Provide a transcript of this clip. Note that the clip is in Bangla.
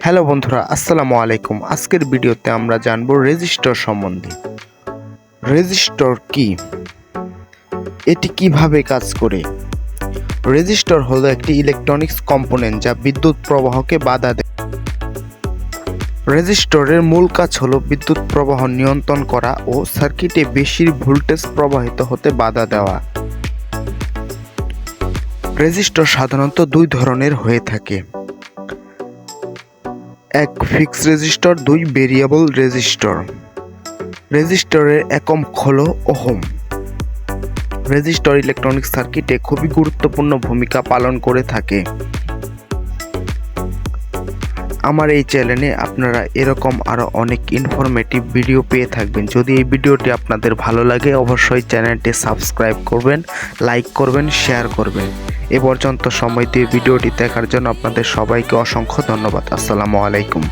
হ্যালো বন্ধুরা, আসসালামু আলাইকুম। আজকের ভিডিওতে আমরা জানব রেজিস্টর সম্বন্ধে। রেজিস্টর কি? এটি কিভাবে কাজ করে? রেজিস্টর হলো একটি ইলেকট্রনিক্স কম্পোনেন্ট যা বিদ্যুৎ প্রবাহকে বাধা দেয়। রেজিস্টরের মূল কাজ হলো বিদ্যুৎ প্রবাহ নিয়ন্ত্রণ করা ও সার্কিটে বেশি ভোল্টেজ প্রবাহিত হতে বাধা দেওয়া। রেজিস্টর সাধারণত দুই ধরনের হয়ে থাকে: এক ফিক্সড রেজিস্টর, দুই ভেরিয়েবল রেজিস্টর। রেজিস্টরের একক হলো ওহম। রেজিস্টর ইলেকট্রনিক সার্কিটে খুবই গুরুত্বপূর্ণ ভূমিকা পালন করে থাকে। আমার এই চ্যানেলে আপনারা এরকম আরও অনেক ইনফরমেটিভ ভিডিও পেয়ে থাকবেন। যদি এই ভিডিওটি আপনাদের ভালো লাগে অবশ্যই চ্যানেলটি সাবস্ক্রাইব করবেন, লাইক করবেন, শেয়ার করবেন। এ পর্যন্ত সময় দিয়ে ভিডিওটি দেখার জন্য আপনাদের সবাইকে অসংখ্য ধন্যবাদ। আসসালামু আলাইকুম।